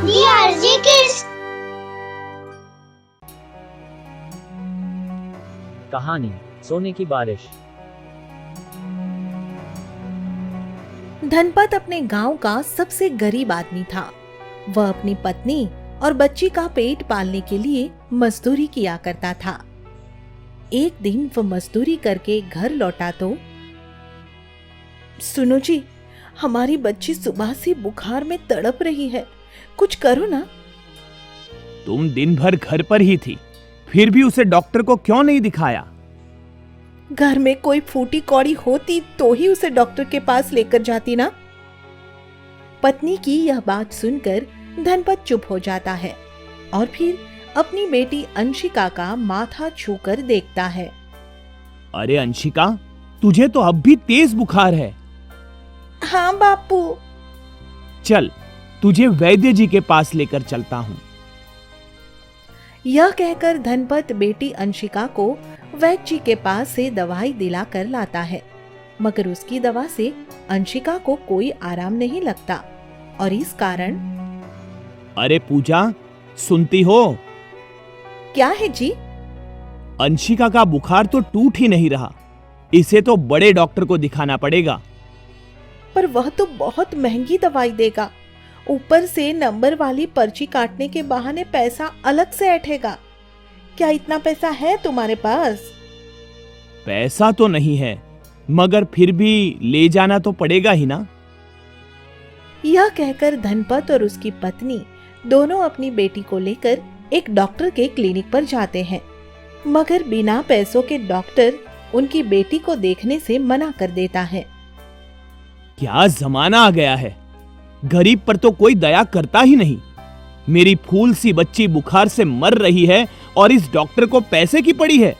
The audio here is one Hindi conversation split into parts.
DRG Kids। कहानी सोने की बारिश। धनपत अपने गांव का सबसे गरीब आदमी था। वह अपनी पत्नी और बच्ची का पेट पालने के लिए मजदूरी किया करता था। एक दिन वह मजदूरी करके घर लौटा तो, सुनो जी, हमारी बच्ची सुबह से बुखार में तड़प रही है, कुछ करो ना। तुम दिन भर घर पर ही थी, फिर भी उसे डॉक्टर को क्यों नहीं दिखाया? घर में कोई फूटी कौड़ी होती तो ही उसे डॉक्टर के पास लेकर जाती ना। पत्नी की यह बात सुनकर धनपत चुप हो जाता है और फिर अपनी बेटी अंशिका का माथा छूकर देखता है। अरे अंशिका, तुझे तो अब भी तेज बुखार है। हाँ बापू। चल, तुझे वैद्य जी के पास लेकर चलता हूँ। यह कहकर धनपत बेटी अंशिका को वैद्य जी के पास से दवाई दिलाकर लाता है, मगर उसकी दवा से अंशिका को कोई आराम नहीं लगता और इस कारण। अरे पूजा, सुनती हो? क्या है जी? अंशिका का बुखार तो टूट ही नहीं रहा, इसे तो बड़े डॉक्टर को दिखाना पड़ेगा। पर वह तो बहुत महंगी दवाई देगा, ऊपर से नंबर वाली पर्ची काटने के बहाने पैसा अलग से ऐंठेगा। क्या इतना पैसा है तुम्हारे पास? पैसा तो नहीं है, मगर फिर भी ले जाना तो पड़ेगा ही ना। यह कहकर धनपत और उसकी पत्नी दोनों अपनी बेटी को लेकर एक डॉक्टर के क्लिनिक पर जाते हैं, मगर बिना पैसों के डॉक्टर उनकी बेटी को देखने से मना कर देता है। क्या जमाना आ गया है, गरीब पर तो कोई दया करता ही नहीं। मेरी फूल सी बच्ची बुखार से मर रही है और इस डॉक्टर को पैसे की पड़ी है।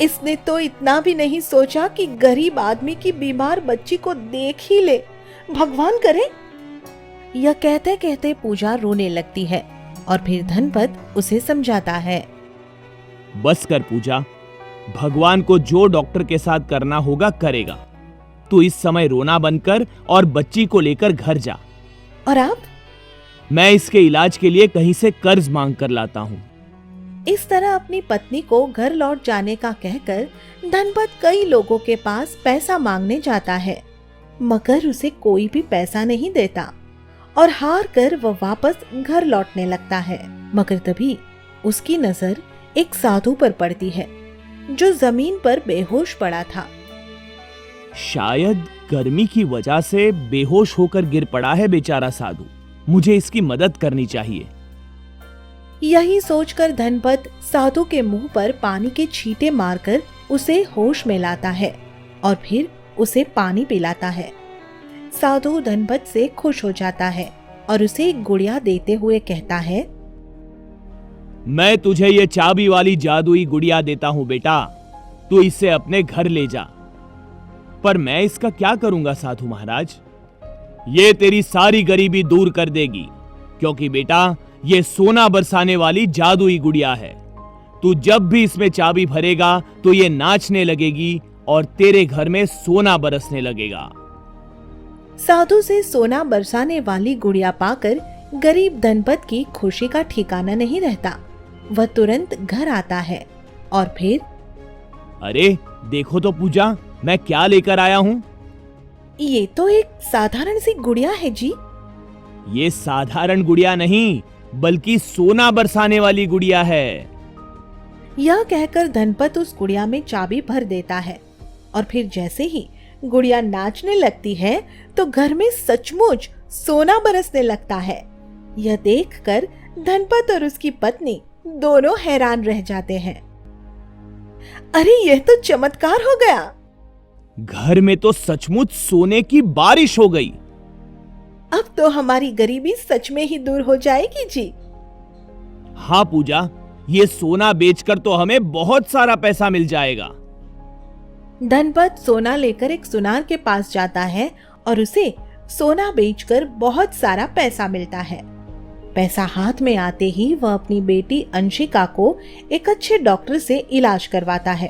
इसने तो इतना भी नहीं सोचा कि गरीब आदमी की बीमार बच्ची को देख ही ले, भगवान करे। यह कहते कहते पूजा रोने लगती है और फिर धनपत उसे समझाता है। बस कर पूजा, भगवान को जो डॉक्टर के साथ करना होगा करेगा। तू इस समय रोना बंद कर और बच्ची को लेकर घर जा। और आप? मैं इसके इलाज के लिए कहीं से कर्ज मांग कर लाता हूँ। इस तरह अपनी पत्नी को घर लौट जाने का कहकर धनपत कई लोगों के पास पैसा मांगने जाता है, मगर उसे कोई भी पैसा नहीं देता और हार कर वह वापस घर लौटने लगता है। मगर तभी उसकी नजर एक साधु पर पड़ती है जो जमीन पर बेहोश पड़ा था। शायद गर्मी की वजह से बेहोश होकर गिर पड़ा है बेचारा साधु, मुझे इसकी मदद करनी चाहिए। यही सोचकर धनपत साधु के मुंह पर पानी के छींटे मारकर उसे होश में लाता है और फिर उसे पानी पिलाता है। साधु धनपत से खुश हो जाता है और उसे एक गुड़िया देते हुए कहता है, मैं तुझे ये चाबी वाली जादुई गुड़िया देता हूँ बेटा, तू इसे अपने घर ले जा। पर मैं इसका क्या करूंगा साधु महाराज? ये तेरी सारी गरीबी दूर कर देगी, क्योंकि बेटा ये सोना बरसाने वाली जादुई गुड़िया है। तू जब भी इसमें चाबी भरेगा तो ये नाचने लगेगी और तेरे घर में सोना बरसने लगेगा। साधु से सोना बरसाने वाली गुड़िया पाकर गरीब धनपत की खुशी का ठिकाना नहीं रहता। वह तुरंत घर आता है और फिर, अरे देखो तो पूजा, मैं क्या लेकर आया हूँ। ये तो एक साधारण सी गुड़िया है जी। ये साधारण गुड़िया नहीं, बल्कि सोना बरसाने वाली गुड़िया है। यह कहकर धनपत उस गुड़िया में चाबी भर देता है और फिर जैसे ही गुड़िया नाचने लगती है तो घर में सचमुच सोना बरसने लगता है। यह देखकर धनपत और उसकी पत्नी दोनों हैरान रह जाते हैं। अरे यह तो चमत्कार हो गया। घर में तो सचमुच सोने की बारिश हो गई। अब तो हमारी गरीबी सच में ही दूर हो जाएगी जी। हाँ पूजा, ये सोना बेचकर तो हमें बहुत सारा पैसा मिल जाएगा। धनपत सोना लेकर एक सुनार के पास जाता है और उसे सोना बेचकर बहुत सारा पैसा मिलता है। पैसा हाथ में आते ही वह अपनी बेटी अंशिका को एक अच्छे डॉक्टर से इलाज करवाता है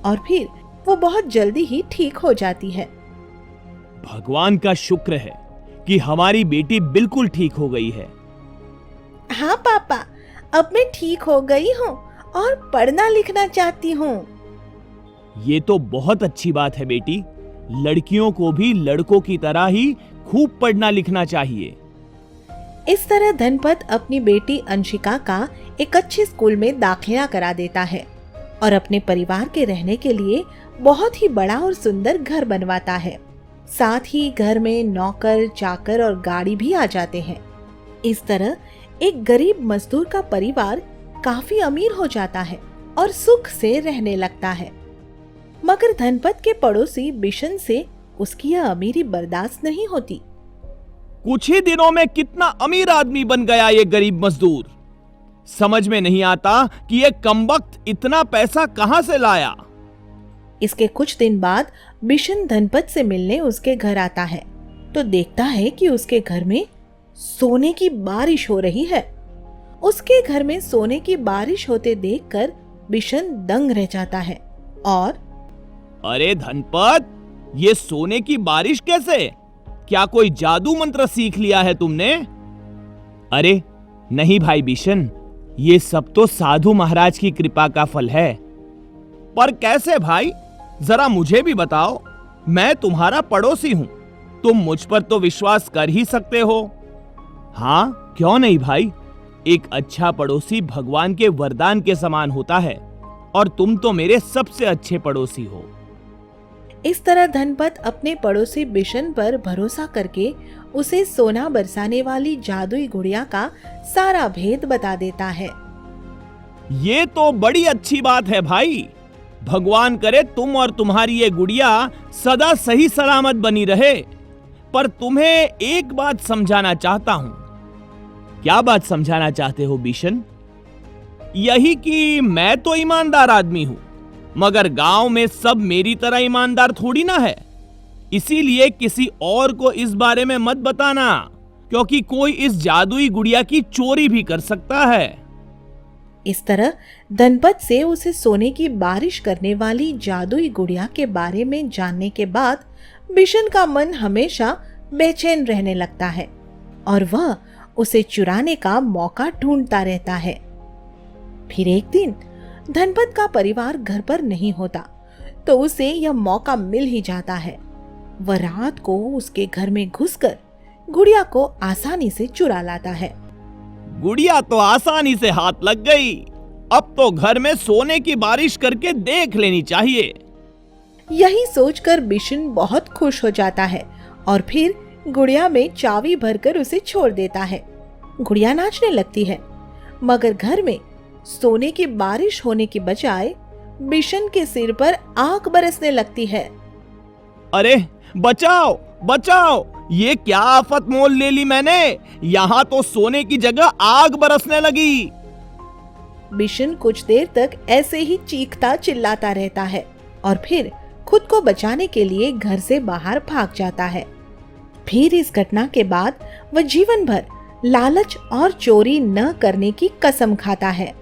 और फिर वो बहुत जल्दी ही ठीक हो जाती है। भगवान का शुक्र है कि हमारी बेटी बिल्कुल ठीक हो गई है हाँ पापा, अब मैं ठीक हो गई हूँ और पढ़ना लिखना चाहती हूँ। ये तो बहुत अच्छी बात है बेटी। लड़कियों को भी लड़कों की तरह ही खूब पढ़ना लिखना चाहिए। इस तरह धनपत अपनी बेटी अंशिका का एक अच्छे स्कूल में दाखिला करा देता है और अपने परिवार के रहने के लिए बहुत ही बड़ा और सुंदर घर बनवाता है। साथ ही घर में नौकर, चाकर और गाड़ी भी आ जाते हैं। इस तरह एक गरीब मजदूर का परिवार काफी अमीर हो जाता है और सुख से रहने लगता है। मगर धनपत के पड़ोसी बिशन से उसकी यह अमीरी बर्दाश्त नहीं होती। कुछ ही दिनों में कितना अमीर आदमी बन गया ये गरीब मजदूर। समझ में नहीं आता कि ये कमबख्त इतना पैसा कहां से लाया। इसके कुछ दिन बाद बिशन धनपत से मिलने उसके घर आता है तो देखता है कि उसके घर में सोने की बारिश हो रही है। उसके घर में सोने की बारिश होते देखकर बिशन दंग रह जाता है और अरे धनपत, ये सोने की बारिश कैसे? क्या कोई जादू मंत्र सीख लिया है तुमने? अरे नहीं भाई बिशन, ये सब तो साधु महाराज की कृपा का फल है। पर कैसे भाई, जरा मुझे भी बताओ। मैं तुम्हारा पड़ोसी हूं, तुम मुझ पर तो विश्वास कर ही सकते हो। हाँ क्यों नहीं भाई, एक अच्छा पड़ोसी भगवान के वरदान के समान होता है और तुम तो मेरे सबसे अच्छे पड़ोसी हो। इस तरह धनपत अपने पड़ोसी बिशन पर भरोसा करके उसे सोना बरसाने वाली जादुई गुड़िया का सारा भेद बता देता है। ये तो बड़ी अच्छी बात है भाई। भगवान करे तुम और तुम्हारी ये गुड़िया सदा सही सलामत बनी रहे। पर तुम्हें एक बात समझाना चाहता हूं। क्या बात समझाना चाहते हो बिशन? यही कि मैं तो ईमानदार आदमी हूं, मगर गांव में सब मेरी तरह ईमानदार थोड़ी ना है। इसीलिए किसी और को इस बारे में मत बताना, क्योंकि कोई इस जादुई गुड़िया की चोरी भी कर सकता है। इस तरह धनपत से उसे सोने की बारिश करने वाली जादुई गुड़िया के बारे में जानने के बाद बिशन का मन हमेशा बेचैन रहने लगता है और वह उसे चुराने का मौका ढूंढता रहता है। फिर एक दिन धनपत का परिवार घर पर नहीं होता तो उसे यह मौका मिल ही जाता है। वह रात को उसके घर में घुसकर गुड़िया को आसानी से चुरा लाता है। गुड़िया तो आसानी से हाथ लग गई। अब तो घर में सोने की बारिश करके देख लेनी चाहिए। यही सोचकर बिशन बहुत खुश हो जाता है और फिर गुड़िया में चाबी भरकर उसे छोड़ देता है। गुड़िया नाचने लगती है, मगर घर में सोने की बारिश होने की बजाय बिशन के सिर पर आग बरसने लगती है। अरे बचाओ बचाओ, ये क्या आफत मोल ले ली मैंने। यहाँ तो सोने की जगह आग बरसने लगी। बिशन कुछ देर तक ऐसे ही चीखता चिल्लाता रहता है और फिर खुद को बचाने के लिए घर से बाहर भाग जाता है। फिर इस घटना के बाद वह जीवन भर लालच और चोरी न करने की कसम खाता है।